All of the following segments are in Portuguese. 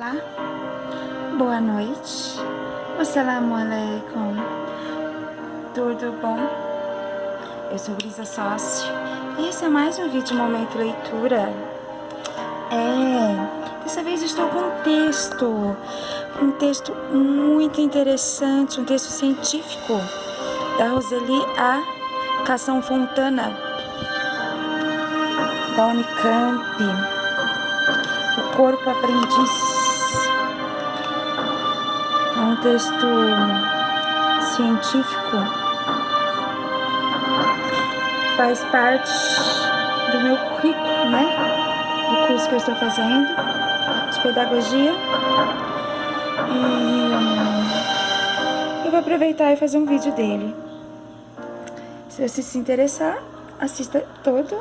Olá, boa noite, assalamu alaikum, tudo bom? Eu sou Brisa Sócio e esse é mais um vídeo Momento Leitura. Dessa vez estou com um texto muito interessante, um texto científico da Roseli A. Casson Fontana, da Unicamp, O Corpo Aprendiz. É um texto científico, faz parte do meu currículo, né? Do curso que eu estou fazendo, de pedagogia. E eu vou aproveitar e fazer um vídeo dele. Se você se interessar, assista todo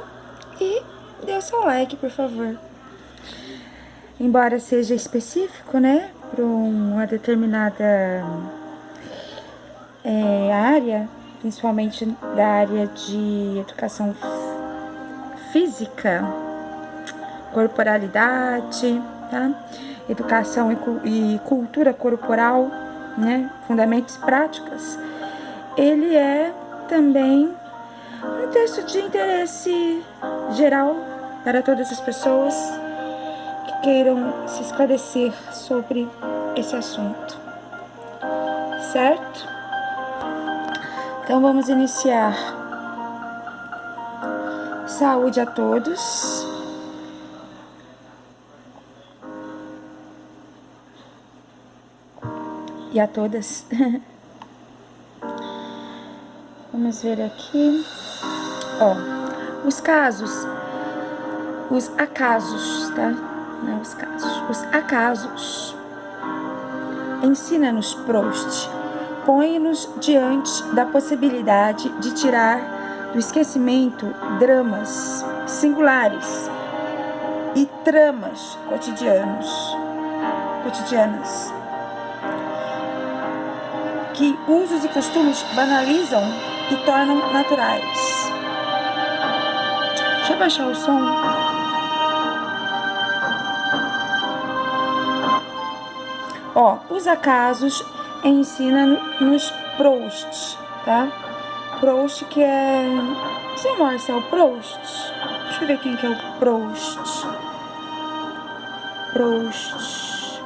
e dê o seu like, por favor. Embora seja específico, né, para uma determinada área, principalmente da área de educação física, corporalidade, tá? Educação e cultura corporal, né, fundamentos práticas, ele é também um texto de interesse geral para todas as pessoas que queiram se esclarecer sobre esse assunto, certo? Então vamos iniciar. Saúde a todos. E a todas. Vamos ver aqui. Os acasos, tá? Não os casos. Os acasos. Ensina-nos Proust. Põe-nos diante da possibilidade de tirar do esquecimento dramas singulares e tramas cotidianas, que usos e costumes banalizam e tornam naturais. Deixa eu baixar o som. Os acasos ensina-nos Proust, tá? Proust, que é... Você é Marcel Proust? Deixa eu ver quem que é o Proust. Proust,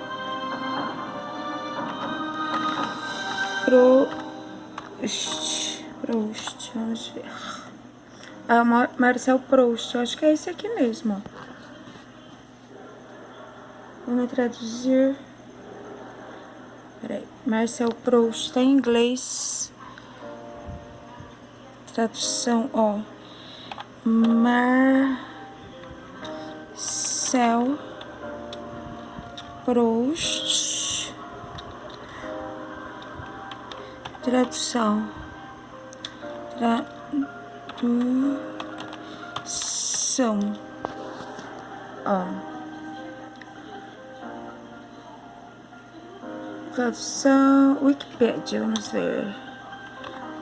vamos ver. Marcel Proust, eu acho que é esse aqui mesmo, ó. Vamos traduzir. Peraí, Marcel Proust, tá em inglês. Tradução, Marcel Proust. Tradução. Tradução, Wikipedia, vamos ver.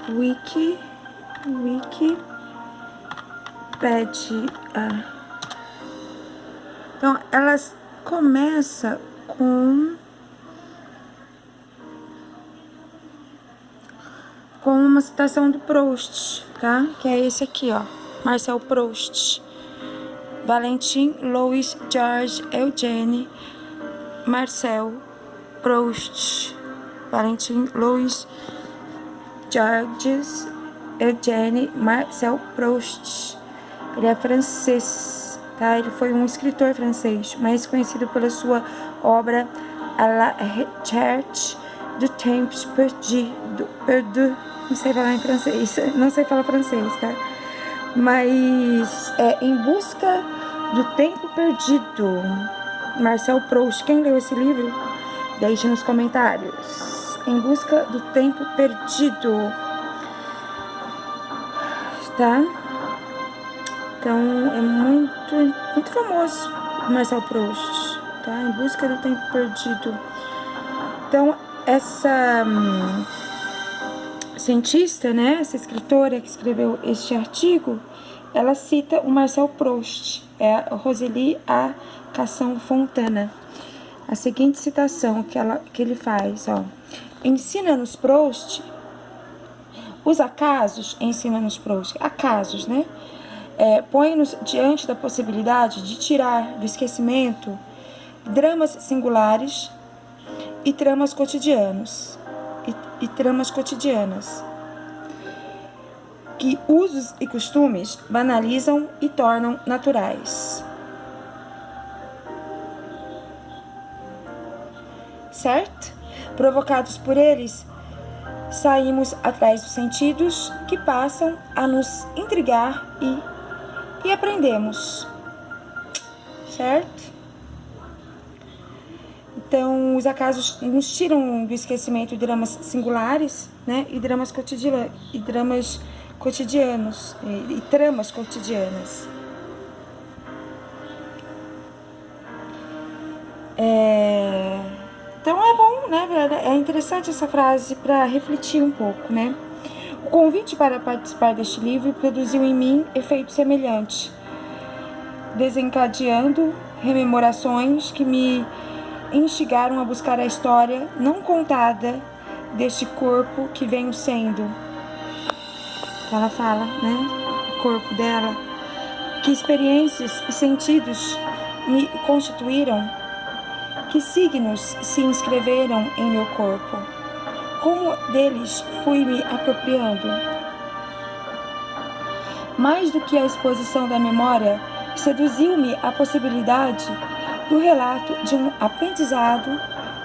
Wikipedia. Então, elas começam com uma citação do Proust, tá? Que é esse aqui, Marcel Proust. Valentin Louis Georges Eugène Marcel Proust. Valentin Louis Georges Eugène Marcel Proust. Ele é francês, tá? Ele foi um escritor francês, mais conhecido pela sua obra A la recherche du temps perdu. Não sei falar em francês, não sei falar francês, tá? Mas Em Busca do Tempo Perdido. Marcel Proust. Quem leu esse livro? Deixe nos comentários. Em Busca do Tempo Perdido. Tá? Então, é muito famoso Marcel Proust, tá? Em Busca do Tempo Perdido. Então, essa cientista, né? Essa escritora que escreveu este artigo, ela cita o Marcel Proust, é a Roseli A. Casson Fontana. a seguinte citação que ele faz, ó. Ensina-nos Proust, os acasos, ensina-nos Proust, acasos, né? Põe-nos diante da possibilidade de tirar do esquecimento dramas singulares e tramas cotidianas, que usos e costumes banalizam e tornam naturais. Certo? Provocados por eles, saímos atrás dos sentidos que passam a nos intrigar e aprendemos. Certo? Então, os acasos nos tiram do esquecimento dramas singulares, né? E tramas cotidianas. Então é bom, né? É interessante essa frase para refletir um pouco, né? O convite para participar deste livro produziu em mim efeito semelhante, desencadeando rememorações que me instigaram a buscar a história não contada deste corpo que venho sendo. Ela fala, né? O corpo dela. Que experiências e sentidos me constituíram? Que signos se inscreveram em meu corpo? Como deles fui me apropriando? Mais do que a exposição da memória, seduziu-me a possibilidade do relato de um aprendizado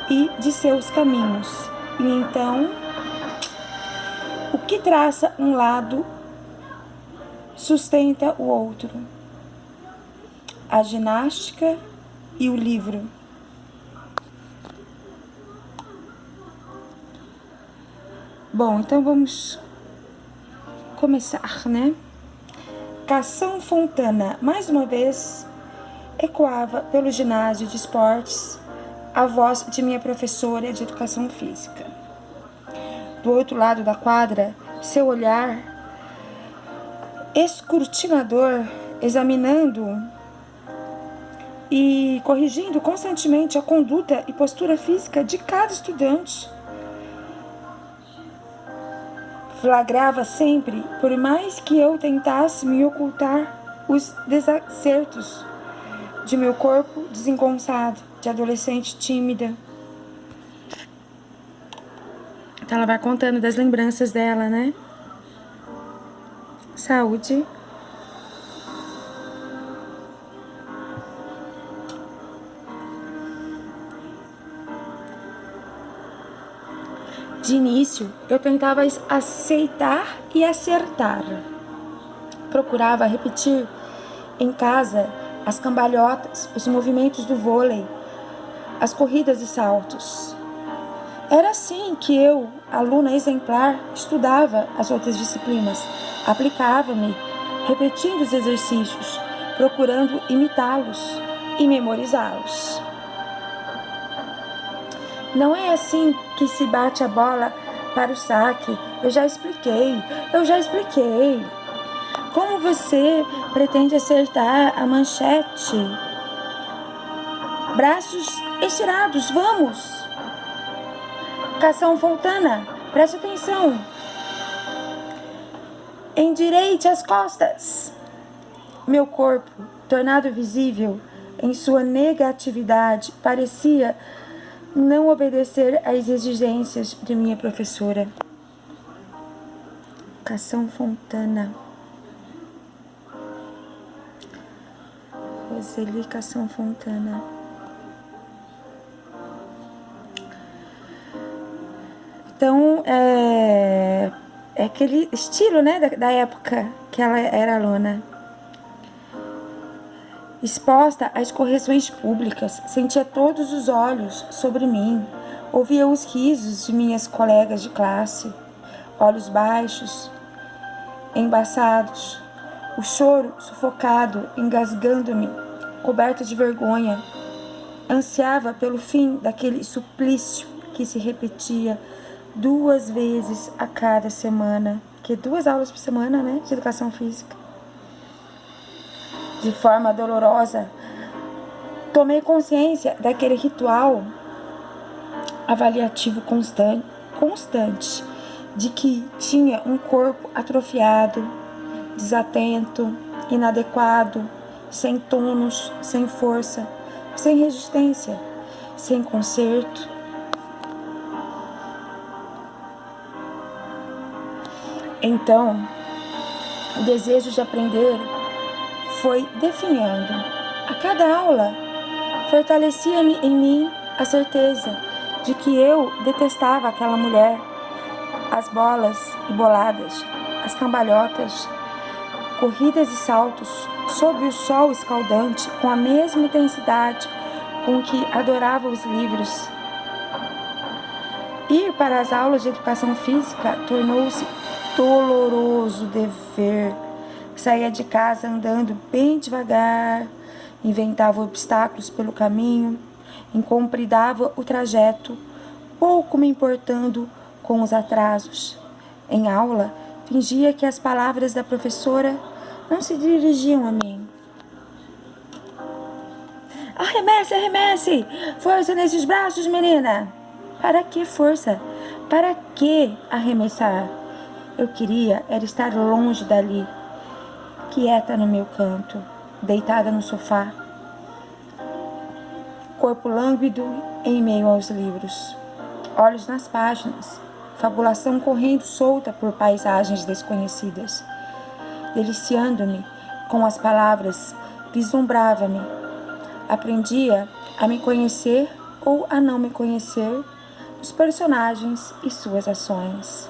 e de seus caminhos. E então, o que traça um lado sustenta o outro. A ginástica e o livro. Bom, então vamos começar, né? Cação Fontana, mais uma vez, ecoava pelo ginásio de esportes a voz de minha professora de educação física. Do outro lado da quadra, seu olhar escrutinador, examinando e corrigindo constantemente a conduta e postura física de cada estudante. Flagrava sempre, por mais que eu tentasse me ocultar, os desacertos de meu corpo desengonçado, de adolescente tímida. Então ela vai contando das lembranças dela, né? Saúde. De início, eu tentava aceitar e acertar. Procurava repetir em casa as cambalhotas, os movimentos do vôlei, as corridas e saltos. Era assim que eu, aluna exemplar, estudava as outras disciplinas. Aplicava-me, repetindo os exercícios, procurando imitá-los e memorizá-los. Não é assim que se bate a bola para o saque. Eu já expliquei. Como você pretende acertar a manchete? Braços estirados, vamos! Cação Fontana, preste atenção. Endireite as costas. Meu corpo, tornado visível em sua negatividade, parecia não obedecer às exigências de minha professora. Cação Fontana. Roseli Cação Fontana. Então, é aquele estilo, né, da época que ela era aluna. Exposta às correções públicas, sentia todos os olhos sobre mim, ouvia os risos de minhas colegas de classe, olhos baixos, embaçados, o choro sufocado, engasgando-me, coberta de vergonha. Ansiava pelo fim daquele suplício que se repetia 2 vezes a cada semana, que 2 aulas por semana, né, de educação física. De forma dolorosa, Tomei consciência daquele ritual avaliativo constante, de que tinha um corpo atrofiado, desatento, inadequado, sem tônus, sem força, sem resistência, sem conserto. Então, o desejo de aprender foi definhando. A cada aula, fortalecia-me em mim a certeza de que eu detestava aquela mulher, as bolas e boladas, as cambalhotas, corridas e saltos sob o sol escaldante com a mesma intensidade com que adorava os livros. Ir para as aulas de educação física tornou-se doloroso dever. Saía de casa andando bem devagar, inventava obstáculos pelo caminho, incompridava o trajeto, pouco me importando com os atrasos. Em aula, fingia que as palavras da professora não se dirigiam a mim. Arremesse, arremesse! Força nesses braços, menina! Para que força? Para que arremessar? Eu queria era estar longe dali, quieta no meu canto, deitada no sofá, corpo lânguido em meio aos livros, olhos nas páginas, fabulação correndo solta por paisagens desconhecidas. Deliciando-me com as palavras, vislumbrava-me. Aprendia a me conhecer ou a não me conhecer, os personagens e suas ações.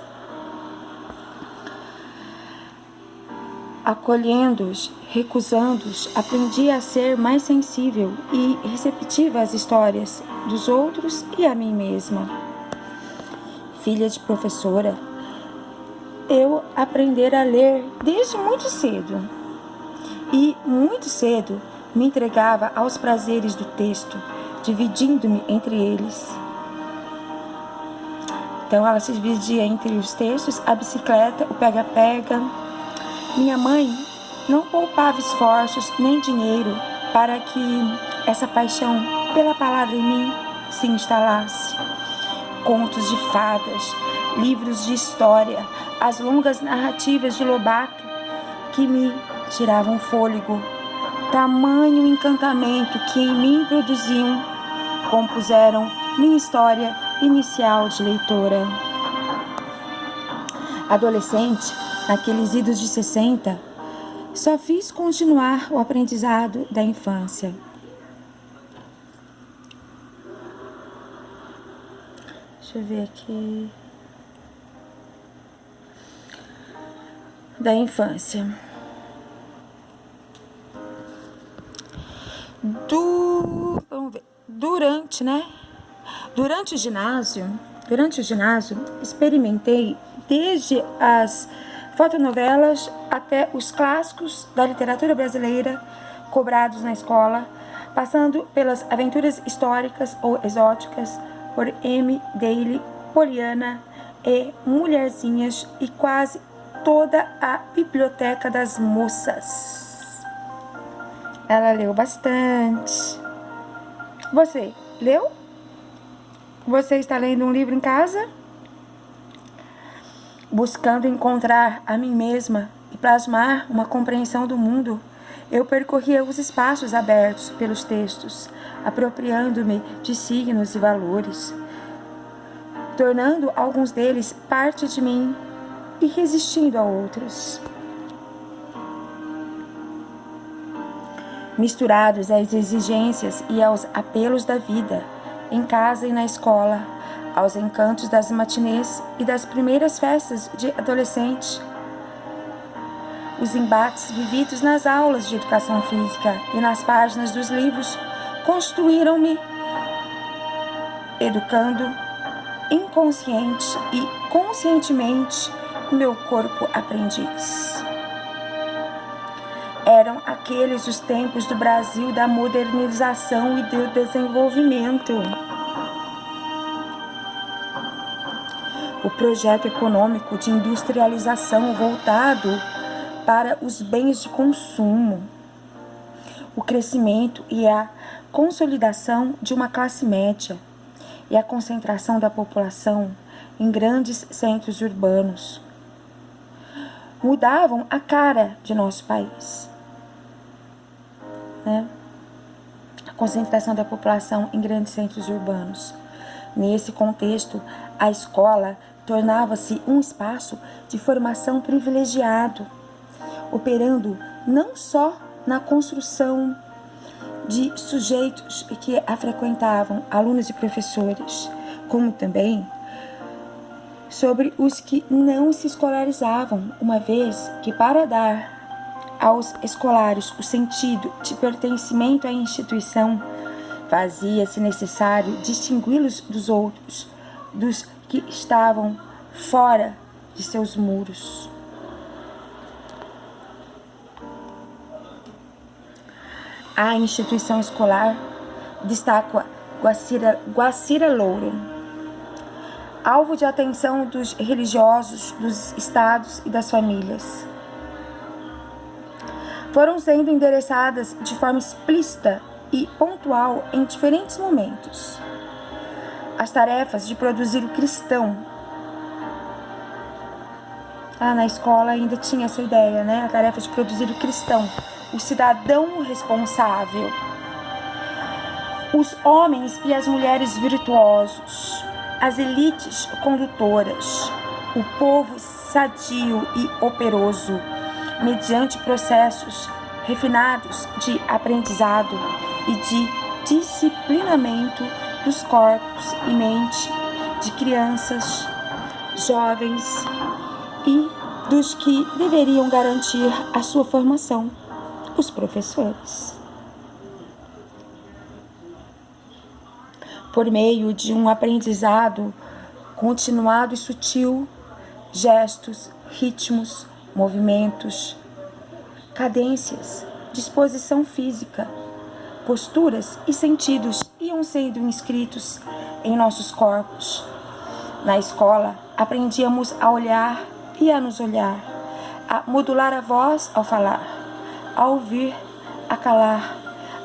Acolhendo-os, recusando-os, aprendi a ser mais sensível e receptiva às histórias dos outros e a mim mesma. Filha de professora, eu aprendera a ler desde muito cedo. E, muito cedo, me entregava aos prazeres do texto, dividindo-me entre eles. Então, ela se dividia entre os textos, a bicicleta, o pega-pega. Minha mãe não poupava esforços nem dinheiro para que essa paixão pela palavra em mim se instalasse. Contos de fadas, livros de história, as longas narrativas de Lobato que me tiravam fôlego. Tamanho encantamento que em mim produziam, compuseram minha história inicial de leitora. Adolescente, naqueles idos de 60, só fiz continuar o aprendizado da infância. Deixa eu ver aqui. Da infância. Vamos ver. Durante o ginásio, experimentei desde as fotonovelas até os clássicos da literatura brasileira cobrados na escola, passando pelas aventuras históricas ou exóticas por M. Daly, Poliana e Mulherzinhas e quase toda a biblioteca das moças. Ela leu bastante. Você leu? Você está lendo um livro em casa? Buscando encontrar a mim mesma e plasmar uma compreensão do mundo, eu percorria os espaços abertos pelos textos, apropriando-me de signos e valores, tornando alguns deles parte de mim e resistindo a outros. Misturados às exigências e aos apelos da vida, em casa e na escola, aos encantos das matinês e das primeiras festas de adolescente. Os embates vividos nas aulas de educação física e nas páginas dos livros constituíram-me, educando inconsciente e conscientemente meu corpo aprendiz. Eram aqueles os tempos do Brasil da modernização e do desenvolvimento. O projeto econômico de industrialização voltado para os bens de consumo. o crescimento e a consolidação de uma classe média e a concentração da população em grandes centros urbanos mudavam a cara de nosso país, né? A concentração da população em grandes centros urbanos. Nesse contexto, a escola tornava-se um espaço de formação privilegiado, operando não só na construção de sujeitos que a frequentavam, alunos e professores, como também sobre os que não se escolarizavam, uma vez que para dar aos escolares o sentido de pertencimento à instituição, fazia-se necessário distingui-los dos outros, dos que estavam fora de seus muros. A instituição escolar destaca Guacira Louro, alvo de atenção dos religiosos, dos estados e das famílias. Foram sendo endereçadas de forma explícita e pontual em diferentes momentos as tarefas de produzir o cristão. Na escola ainda tinha essa ideia, né? A tarefa de produzir o cristão, o cidadão responsável, os homens e as mulheres virtuosos, as elites condutoras, o povo sadio e operoso, mediante processos refinados de aprendizado e de disciplinamento dos corpos e mente de crianças, jovens e dos que deveriam garantir a sua formação, os professores. Por meio de um aprendizado continuado e sutil, gestos, ritmos, movimentos, cadências, disposição física, posturas e sentidos iam sendo inscritos em nossos corpos. Na escola, aprendíamos a olhar e a nos olhar, a modular a voz ao falar, a ouvir, a calar,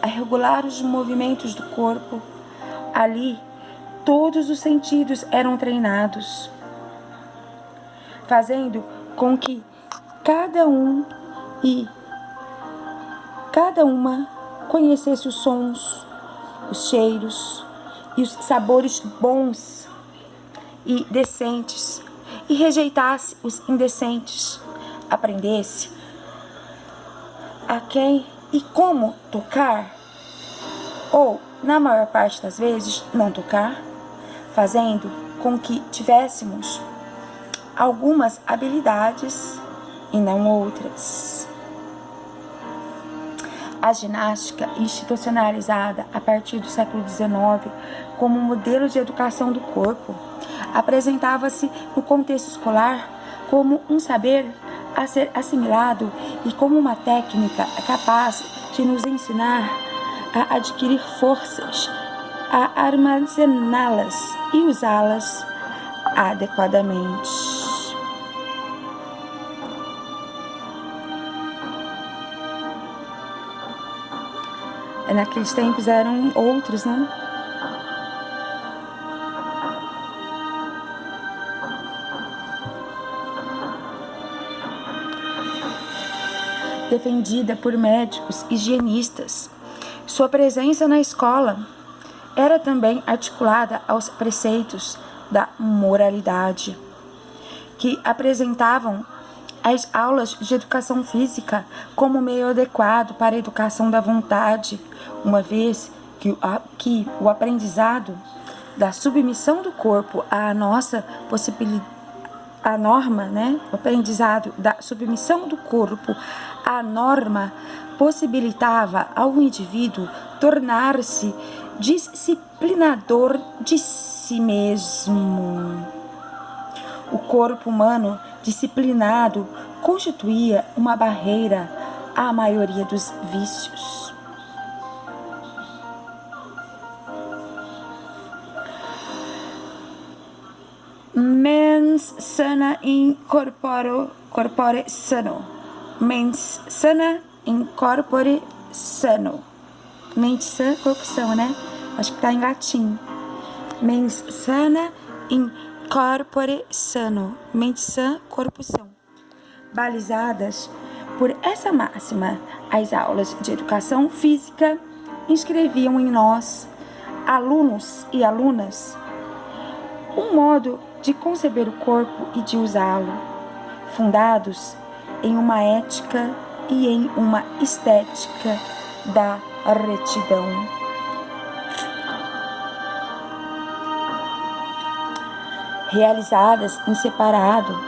a regular os movimentos do corpo. Ali, todos os sentidos eram treinados, fazendo com que cada um e cada uma conhecesse os sons, os cheiros e os sabores bons e decentes e rejeitasse os indecentes, aprendesse a quem e como tocar, ou, na maior parte das vezes, não tocar, fazendo com que tivéssemos algumas habilidades e não outras. A ginástica institucionalizada a partir do século XIX como modelo de educação do corpo apresentava-se no contexto escolar como um saber a ser assimilado e como uma técnica capaz de nos ensinar a adquirir forças, a armazená-las e usá-las adequadamente. Naqueles tempos eram outros, né? Defendida por médicos, higienistas, sua presença na escola era também articulada aos preceitos da moralidade, que apresentavam as aulas de educação física como meio adequado para a educação da vontade, uma vez que o aprendizado da submissão do corpo à nossa possibilidade, a norma, né? O aprendizado da submissão do corpo à norma possibilitava ao indivíduo tornar-se disciplinador de si mesmo. O corpo humano disciplinado constituía uma barreira à maioria dos vícios. Mens sana in corpore sano. Mens sana in corpore sano. Mente sã, corpo são, né? Acho que tá em latim. Mens sana in corpore sano. Mente sã, corpo são. Balizadas por essa máxima, as aulas de educação física inscreviam em nós, alunos e alunas, um modo de conceber o corpo e de usá-lo, fundados em uma ética e em uma estética da retidão. Realizadas em separado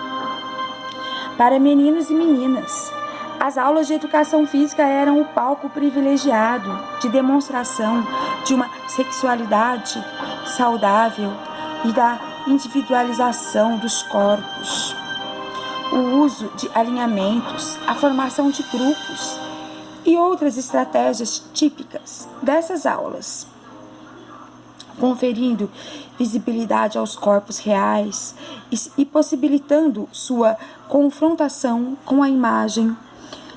para meninos e meninas, as aulas de educação física eram o palco privilegiado de demonstração de uma sexualidade saudável e da individualização dos corpos. O uso de alinhamentos, a formação de grupos e outras estratégias típicas dessas aulas, conferindo visibilidade aos corpos reais e possibilitando sua confrontação com a imagem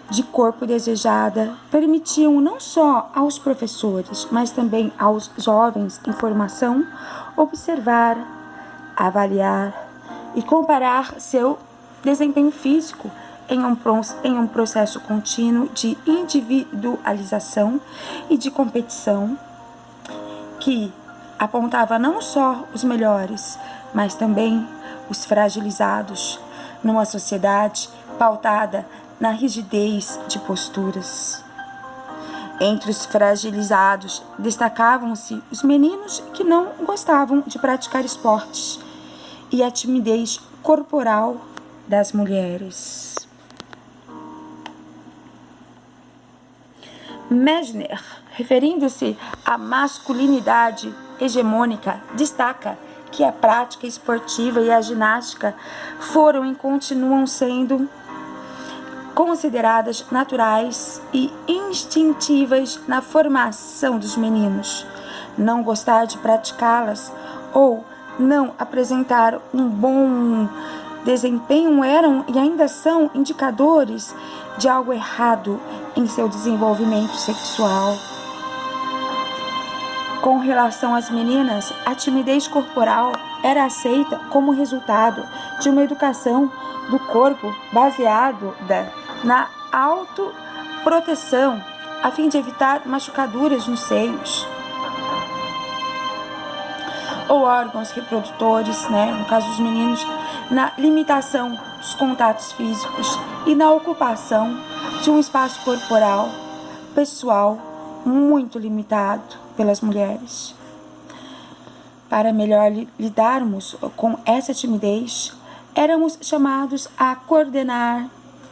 de corpo desejada, permitiam não só aos professores, mas também aos jovens em formação observar, avaliar e comparar seu desempenho físico em um processo contínuo de individualização e de competição que apontava não só os melhores, mas também os fragilizados, numa sociedade pautada na rigidez de posturas. Entre os fragilizados destacavam-se os meninos que não gostavam de praticar esportes e a timidez corporal das mulheres. Mesmer, referindo-se à masculinidade hegemônica, destaca que a prática esportiva e a ginástica foram e continuam sendo consideradas naturais e instintivas na formação dos meninos. Não gostar de praticá-las ou não apresentar um bom desempenho eram e ainda são indicadores de algo errado em seu desenvolvimento sexual. Com relação às meninas, a timidez corporal era aceita como resultado de uma educação do corpo baseada na autoproteção, a fim de evitar machucaduras nos seios ou órgãos reprodutores, no caso dos meninos, na limitação dos contatos físicos e na ocupação de um espaço corporal pessoal muito limitado pelas mulheres. Para melhor lidarmos com essa timidez, éramos chamados a coordenar,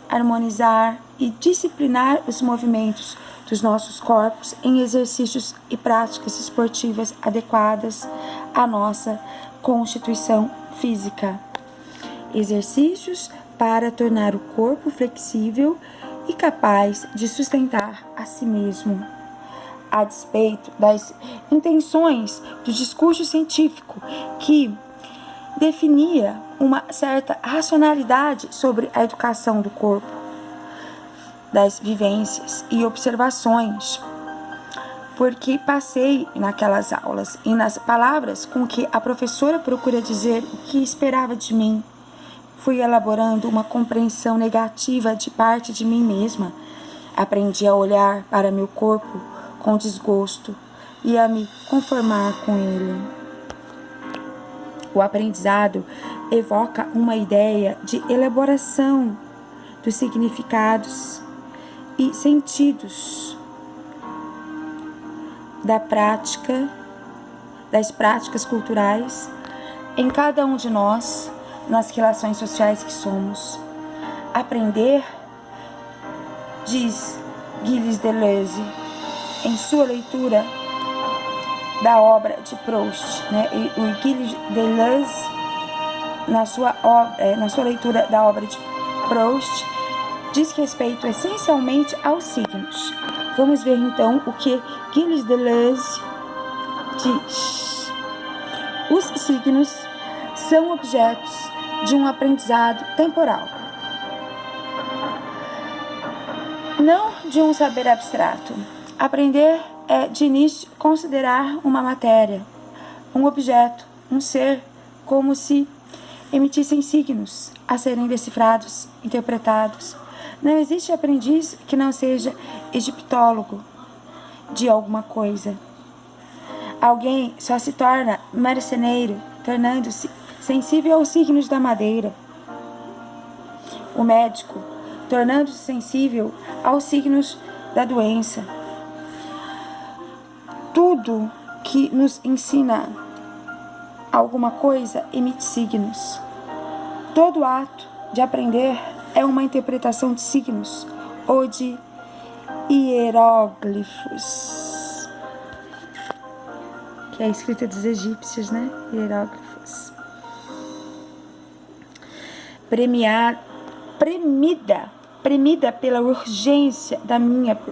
harmonizar e disciplinar os movimentos dos nossos corpos em exercícios e práticas esportivas adequadas à nossa constituição física. Exercícios para tornar o corpo flexível e capaz de sustentar a si mesmo. A despeito das intenções do discurso científico que definia uma certa racionalidade sobre a educação do corpo, das vivências e observações, porque passei naquelas aulas e nas palavras com que a professora procura dizer o que esperava de mim, fui elaborando uma compreensão negativa de parte de mim mesma. Aprendi a olhar para meu corpo com desgosto e a me conformar com ele. O aprendizado evoca uma ideia de elaboração dos significados e sentidos das práticas culturais em cada um de nós, nas relações sociais que somos. Aprender, diz Gilles Deleuze, em sua leitura da obra de Proust, o Gilles Deleuze, na sua leitura da obra de Proust, diz respeito essencialmente aos signos. Vamos ver então o que Gilles Deleuze diz. Os signos são objetos de um aprendizado temporal. não de um saber abstrato. Aprender é, de início, considerar uma matéria, um objeto, um ser, como se emitissem signos a serem decifrados, interpretados. Não existe aprendiz que não seja egiptólogo de alguma coisa. Alguém só se torna marceneiro, tornando-se sensível aos signos da madeira. O médico, tornando-se sensível aos signos da doença. Tudo que nos ensina alguma coisa emite signos. Todo ato de aprender é uma interpretação de signos ou de hieróglifos, que é a escrita dos egípcios, né? Hieróglifos. Premida pela urgência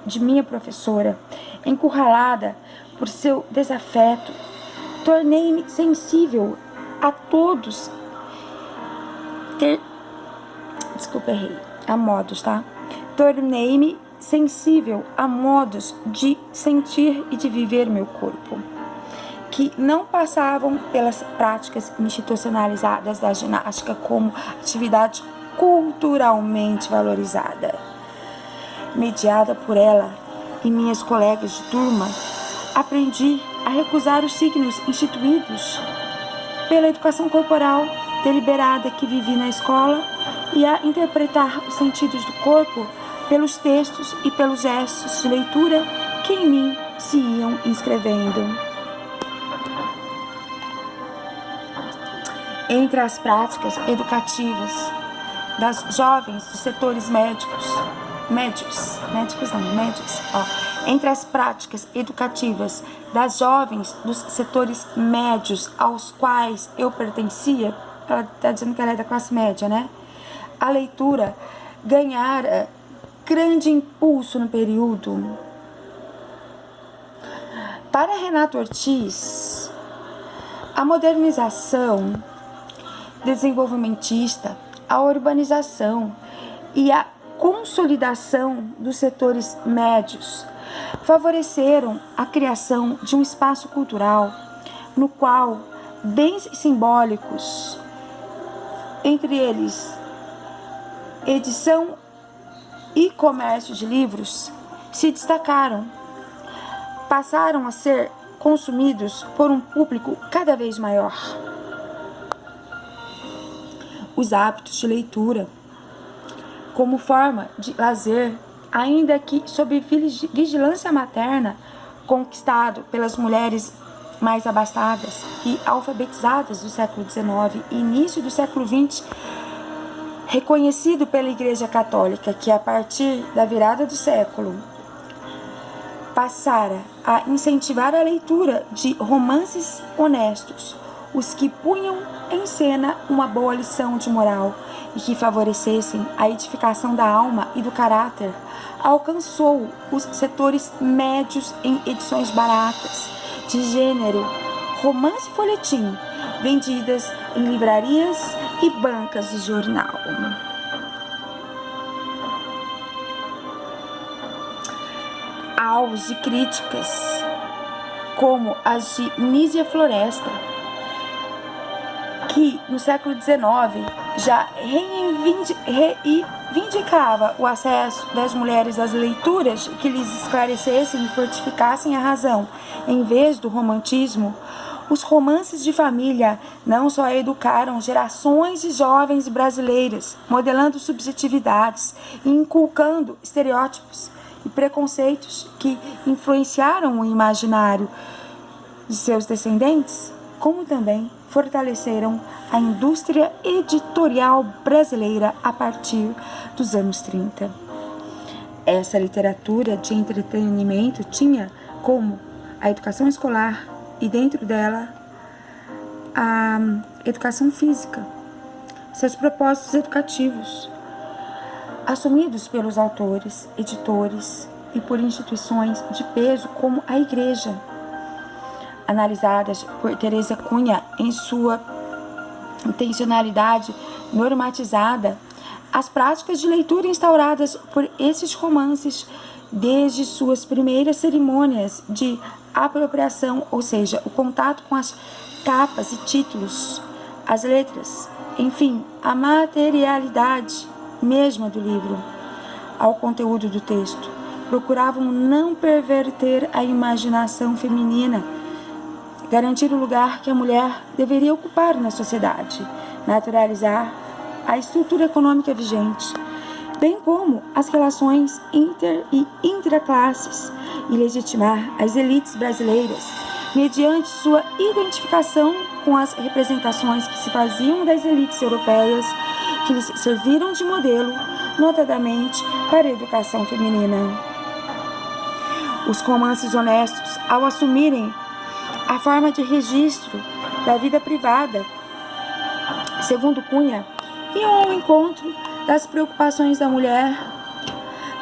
de minha professora, encurralada por seu desafeto, tornei-me sensível a todos. A modos, tá? Tornei-me sensível a modos de sentir e de viver meu corpo, que não passavam pelas práticas institucionalizadas da ginástica como atividade culturalmente valorizada. Mediada por ela e minhas colegas de turma, aprendi a recusar os signos instituídos pela educação corporal deliberada que vivi na escola e a interpretar os sentidos do corpo pelos textos e pelos gestos de leitura que em mim se iam inscrevendo. Entre as práticas educativas das jovens dos setores entre as práticas educativas das jovens dos setores médios aos quais eu pertencia, ela está dizendo que ela é da classe média, né? A leitura ganhara grande impulso no período. Para Renato Ortiz, a modernização desenvolvimentista, a urbanização e a consolidação dos setores médios favoreceram a criação de um espaço cultural no qual bens simbólicos, entre eles edição e comércio de livros, se destacaram, passaram a ser consumidos por um público cada vez maior. Os hábitos de leitura, como forma de lazer, ainda que sob vigilância materna, conquistado pelas mulheres mais abastadas e alfabetizadas do século XIX e início do século XX, reconhecido pela Igreja Católica, que a partir da virada do século passara a incentivar a leitura de romances honestos, os que punham em cena uma boa lição de moral e que favorecessem a edificação da alma e do caráter, alcançou os setores médios em edições baratas, de gênero romance e folhetim, vendidas em livrarias e bancas de jornal. Alvos de críticas, como as de Nízia Floresta, que no século XIX já reivindicava o acesso das mulheres às leituras que lhes esclarecessem e fortificassem a razão, em vez do romantismo. Os romances de família não só educaram gerações de jovens brasileiras, modelando subjetividades e inculcando estereótipos e preconceitos que influenciaram o imaginário de seus descendentes, como também fortaleceram a indústria editorial brasileira a partir dos anos 30. Essa literatura de entretenimento tinha como a educação escolar e dentro dela a educação física, seus propósitos educativos, assumidos pelos autores, editores e por instituições de peso como a Igreja, analisadas por Teresa Cunha em sua intencionalidade normatizada. As práticas de leitura instauradas por esses romances desde suas primeiras cerimônias de apropriação, ou seja, o contato com as capas e títulos, as letras, enfim, a materialidade mesma do livro, ao conteúdo do texto, procuravam não perverter a imaginação feminina, garantir o lugar que a mulher deveria ocupar na sociedade, naturalizar a estrutura econômica vigente, bem como as relações inter e intraclasses e legitimar as elites brasileiras mediante sua identificação com as representações que se faziam das elites europeias que lhes serviram de modelo, notadamente para a educação feminina. Os romances honestos, ao assumirem a forma de registro da vida privada, segundo Cunha, iam ao encontro das preocupações da mulher,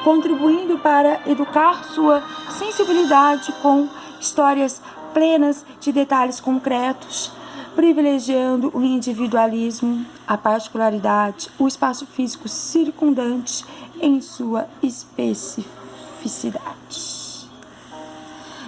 contribuindo para educar sua sensibilidade com histórias plenas de detalhes concretos, privilegiando o individualismo, a particularidade, o espaço físico circundante em sua especificidade.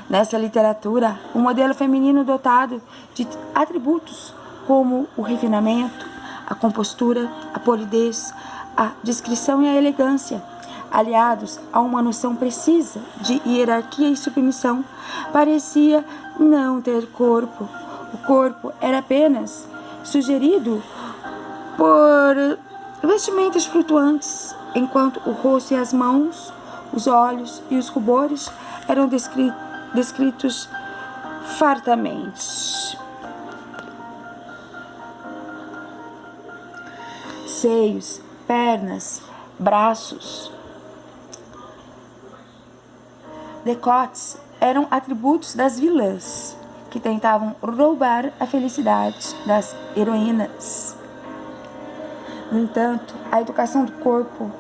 Nessa literatura, o modelo feminino dotado de atributos como o refinamento, a compostura, a polidez, a discrição e a elegância, aliados a uma noção precisa de hierarquia e submissão, parecia não ter corpo. O corpo era apenas sugerido por vestimentas flutuantes, enquanto o rosto e as mãos, os olhos e os rubores eram descritos fartamente. Seios, pernas, braços, decotes eram atributos das vilãs que tentavam roubar a felicidade das heroínas. No entanto, a educação do corpo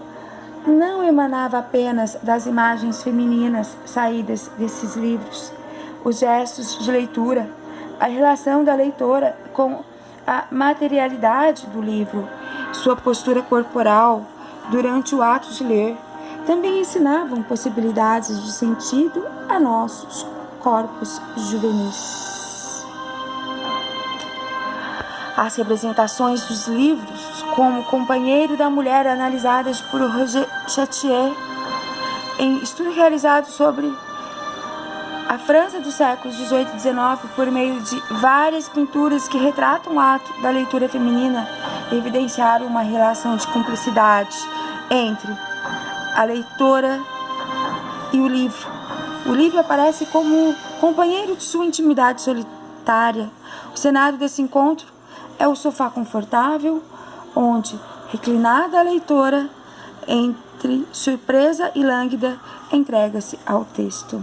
não emanava apenas das imagens femininas saídas desses livros. Os gestos de leitura, a relação da leitora com a materialidade do livro, sua postura corporal durante o ato de ler, também ensinavam possibilidades de sentido a nossos corpos juvenis. As representações dos livros como companheiro da mulher analisadas por Roger Chartier em estudo realizado sobre a França dos séculos XVIII e XIX por meio de várias pinturas que retratam o ato da leitura feminina, evidenciaram uma relação de cumplicidade entre a leitora e o livro. O livro aparece como companheiro de sua intimidade solitária. O cenário desse encontro é o sofá confortável, onde, reclinada a leitora, entre surpresa e lânguida, entrega-se ao texto.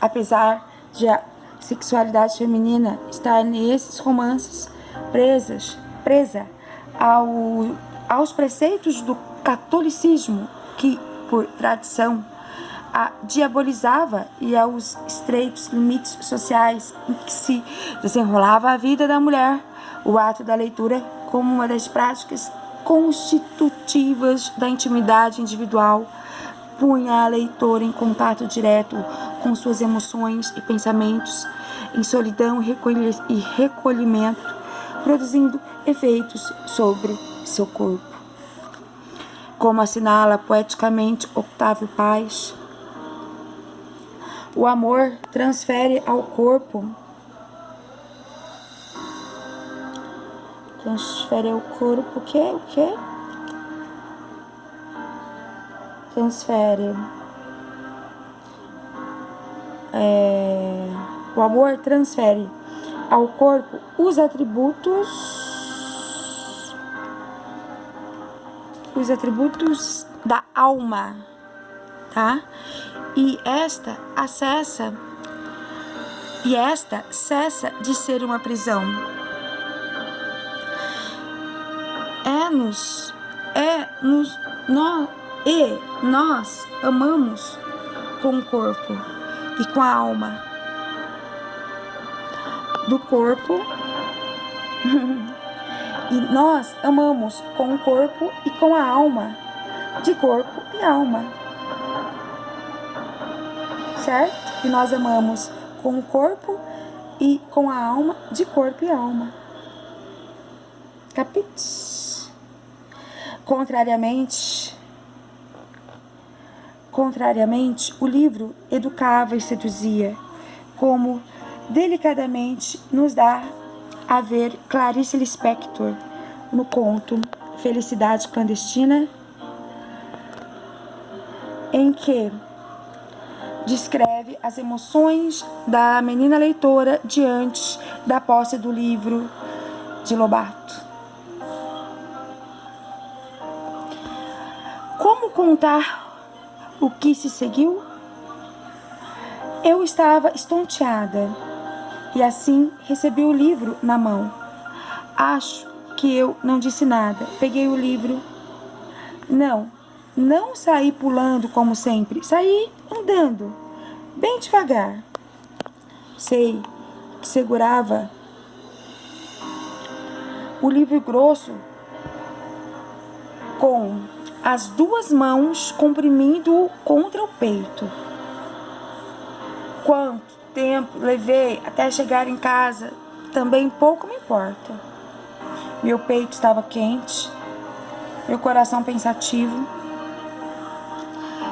Apesar de a sexualidade feminina estar nesses romances presa aos preceitos do catolicismo, que, por tradição, a diabolizava, e aos estreitos limites sociais em que se desenrolava a vida da mulher, o ato da leitura como uma das práticas constitutivas da intimidade individual punha a leitora em contato direto com suas emoções e pensamentos, em solidão e recolhimento, produzindo efeitos sobre seu corpo. Como assinala poeticamente Octávio Paz, o amor transfere ao corpo o quê? O amor transfere ao corpo os atributos da alma, tá? E esta cessa de ser uma prisão. Nós amamos com o corpo e com a alma. Do corpo E nós amamos com o corpo e com a alma, de corpo e alma. Certo? E nós amamos com o corpo e com a alma, de corpo e alma. Capite? Contrariamente, o livro educava e seduzia, como delicadamente nos dá a ver Clarice Lispector no conto Felicidade Clandestina, em que descreve as emoções da menina leitora diante da posse do livro de Lobato. Como contar o que se seguiu? Eu estava estonteada e assim recebi o livro na mão. Acho que eu não disse nada. Peguei o livro. Não saí pulando como sempre. Saí andando, bem devagar. Sei que segurava o livro grosso com as duas mãos, comprimindo-o contra o peito. Quanto tempo levei até chegar em casa, também pouco me importa. Meu peito estava quente, meu coração pensativo.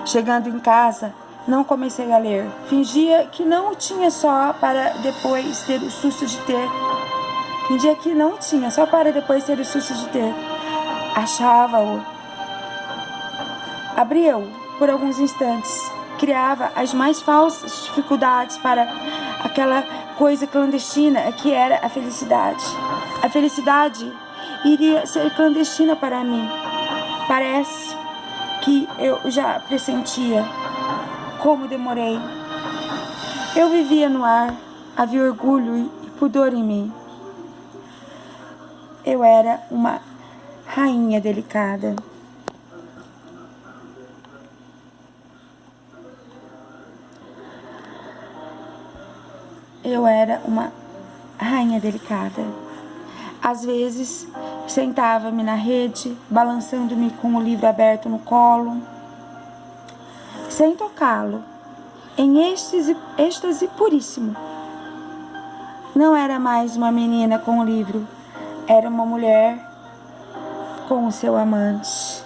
Chegando em casa, não comecei a ler. Fingia que não o tinha só para depois ter o susto de ter. Achava-o. Abria-o por alguns instantes. Criava as mais falsas dificuldades para aquela coisa clandestina que era a felicidade. A felicidade iria ser clandestina para mim. Parece que eu já pressentia. Como demorei. Eu vivia no ar. Havia orgulho e pudor em mim. Eu era uma rainha delicada. Eu era uma rainha delicada. Às êxtase, sentava-me na rede, balançando-me com o livro aberto no colo, sem tocá-lo, em êxtase puríssimo. Não era mais uma menina com o livro, era uma mulher com o seu amante.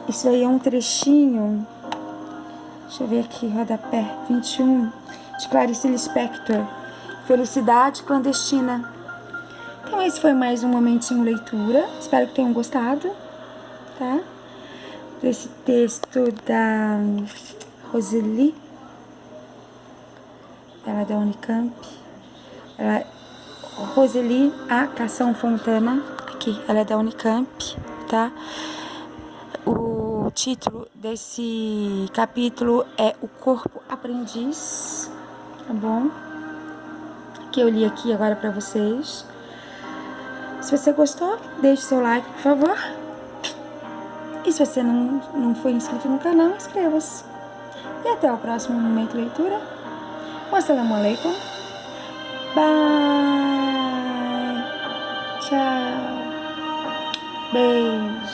Isso aí é um trechinho, deixa eu ver aqui, rodapé 21, de Clarice Lispector, Felicidade Clandestina. Então esse foi mais um momentinho leitura, espero que tenham gostado, tá? Desse texto da Roseli, ela é da Unicamp, Roseli A. Cação Fontana, aqui, ela é da Unicamp, tá? O título desse capítulo é O Corpo Aprendiz, tá bom? Que eu li aqui agora pra vocês. Se você gostou, deixe seu like, por favor. E se você não foi inscrito no canal, inscreva-se. E até o próximo Momento Leitura. Wassalamu alaikum. Bye. Tchau. Beijo.